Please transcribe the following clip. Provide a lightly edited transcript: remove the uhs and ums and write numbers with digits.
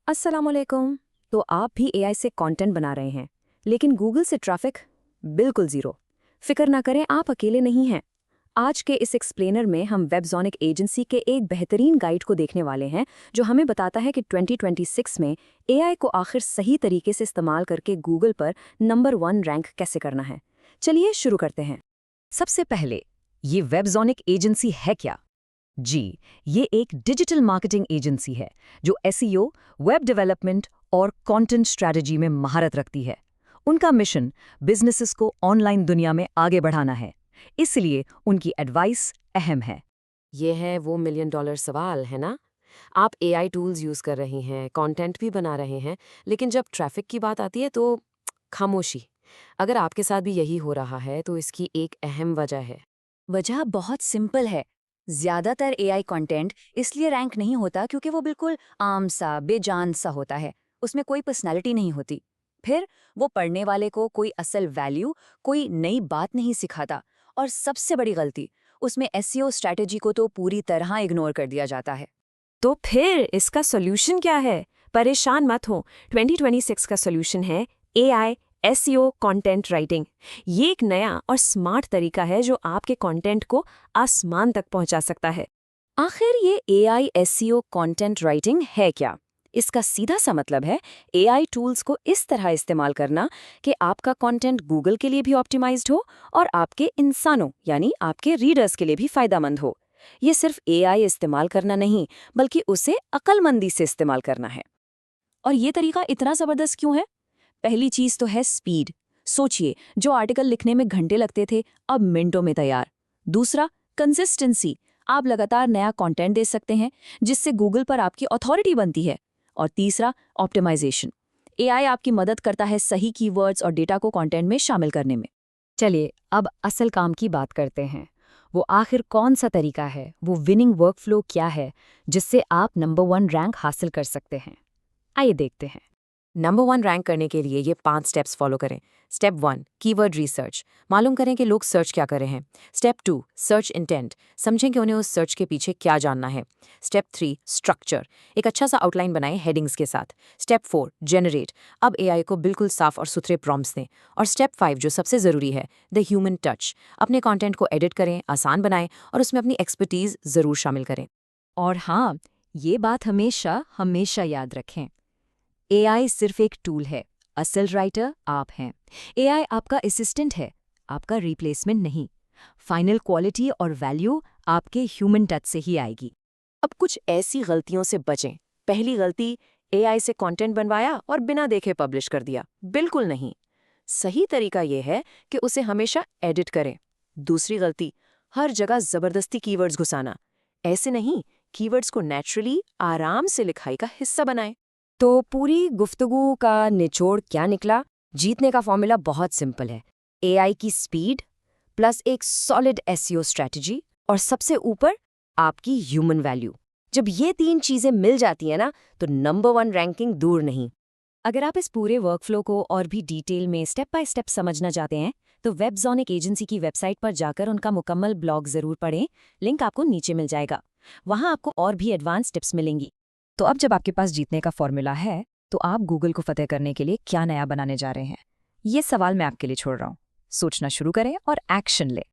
अस्सलामुअलैकुम। तो आप भी एआई से कंटेंट बना रहे हैं, लेकिन गूगल से ट्रैफिक बिल्कुल ज़ीरो। फिक्र ना करें, आप अकेले नहीं हैं। आज के इस एक्सप्लेनर में हम वेबजोनिक एजेंसी के एक बेहतरीन गाइड को देखने वाले हैं, जो हमें बताता है कि 2026 में एआई को आखिर सही तरीके से इस्तेमाल करके गूगल पर नंबर 1 रैंक कैसे करना है। चलिए शुरू करते हैं। सबसे पहले, ये वेबजोनिक एजेंसी है क्या? जी, ये एक डिजिटल मार्केटिंग एजेंसी है जो एसईओ, वेब डेवलपमेंट और कंटेंट स्ट्रैटेजी में महारत रखती है। उनका मिशन बिजनेसेस को ऑनलाइन दुनिया में आगे बढ़ाना है, इसलिए उनकी एडवाइस अहम है। ये है वो मिलियन डॉलर सवाल है ना। आप एआई टूल्स यूज़ कर रहे हैं, कंटेंट भी बना रहे हैं, लेकिन जब ट्रैफिक की बात आती है तो खामोशी। अगर आपके साथ भी यही हो रहा है तो इसकी एक अहम वजह है। वजह बहुत सिंपल है। ज्यादातर एआई कंटेंट इसलिए रैंक नहीं होता क्योंकि वो बिल्कुल आम सा, बेजान सा होता है। उसमें कोई पर्सनैलिटी नहीं होती। फिर वो पढ़ने वाले को कोई असल वैल्यू, कोई नई बात नहीं सिखाता। और सबसे बड़ी गलती, उसमें एसईओ स्ट्रैटेजी को तो पूरी तरह इग्नोर कर दिया जाता है। तो फिर इसका सॉल्यूशन क्या है? परेशान मत हो, 2026 का सॉल्यूशन है एआई एसईओ कंटेंट राइटिंग। ये एक नया और स्मार्ट तरीका है जो आपके कंटेंट को आसमान तक पहुंचा सकता है। आखिर ये एआई एसईओ कंटेंट राइटिंग है क्या? इसका सीधा सा मतलब है एआई टूल्स को इस तरह इस्तेमाल करना कि आपका कंटेंट गूगल के लिए भी ऑप्टिमाइज्ड हो और आपके इंसानों यानी आपके रीडर्स के लिए भी फायदेमंद हो। ये सिर्फ एआई इस्तेमाल करना नहीं, बल्कि उसे अक्लमंदी से इस्तेमाल करना है। और ये तरीका इतना ज़बरदस्त क्यों है? पहली चीज़ तो है स्पीड। सोचिए, जो आर्टिकल लिखने में घंटे लगते थे, अब मिनटों में तैयार। दूसरा, कंसिस्टेंसी। आप लगातार नया कंटेंट दे सकते हैं, जिससे गूगल पर आपकी अथॉरिटी बनती है। और तीसरा, ऑप्टिमाइजेशन। एआई आपकी मदद करता है सही कीवर्ड्स और डेटा को कंटेंट में शामिल करने में। चलिए, अब असल काम की बात करते हैं। वो आखिर कौन सा तरीका है, वो विनिंग वर्कफ्लो क्या है, जिससे आप नंबर 1 रैंक हासिल कर सकते हैं। आइए देखते हैं। नंबर 1 रैंक करने के लिए ये 5 स्टेप्स फॉलो करें। Step 1, keyword research. मालूम करें कि लोग सर्च क्या कर रहे हैं। Step 2, search intent. समझें कि उन्हें उस सर्च के पीछे क्या जानना है। Step 3, structure. एक अच्छा सा आउटलाइन बनाएं हेडिंग्स के साथ। Step 4, generate. अब एआई को बिल्कुल साफ और सुथरे प्रॉम्प्ट्स दें। और स्टेप 5, जो सबसे ज़रूरी है, द ह्यूमन टच। अपने कंटेंट को एडिट करें, आसान बनाएं और उसमें अपनी एक्सपर्टीज ज़रूर शामिल करें। और हाँ, ये बात हमेशा हमेशा याद रखें, एआई सिर्फ एक टूल है, असल राइटर आप हैं। एआई आपका असिस्टेंट है, आपका रिप्लेसमेंट नहीं। फाइनल क्वालिटी और वैल्यू आपके ह्यूमन टच से ही आएगी। अब कुछ ऐसी गलतियों से बचें। पहली गलती, एआई से कंटेंट बनवाया और बिना देखे पब्लिश कर दिया। बिल्कुल नहीं। सही तरीका यह है कि उसे हमेशा एडिट करें। दूसरी गलती, हर जगह जबरदस्ती कीवर्ड्स घुसाना। ऐसे नहीं, कीवर्ड्स को नेचुरली आराम से लिखाई का हिस्सा बनाएं। तो पूरी गुफ्तगू का निचोड़ क्या निकला? जीतने का फॉर्मूला बहुत सिंपल है। एआई की स्पीड प्लस एक सॉलिड एसईओ स्ट्रैटेजी और सबसे ऊपर आपकी ह्यूमन वैल्यू। जब ये 3 चीजें मिल जाती हैं ना, तो नंबर 1 रैंकिंग दूर नहीं। अगर आप इस पूरे वर्कफ्लो को और भी डिटेल में स्टेप बाय स्टेप समझना चाहते हैं, तो वेबजोनिक एजेंसी की वेबसाइट पर जाकर उनका मुकम्मल ब्लॉग जरूर पढ़ें। लिंक आपको नीचे मिल जाएगा। वहां आपको और भी एडवांस टिप्स मिलेंगी। तो अब जब आपके पास जीतने का फॉर्मूला है, तो आप गूगल को फतेह करने के लिए क्या नया बनाने जा रहे हैं? ये सवाल मैं आपके लिए छोड़ रहा हूँ। सोचना शुरू करें और एक्शन लें।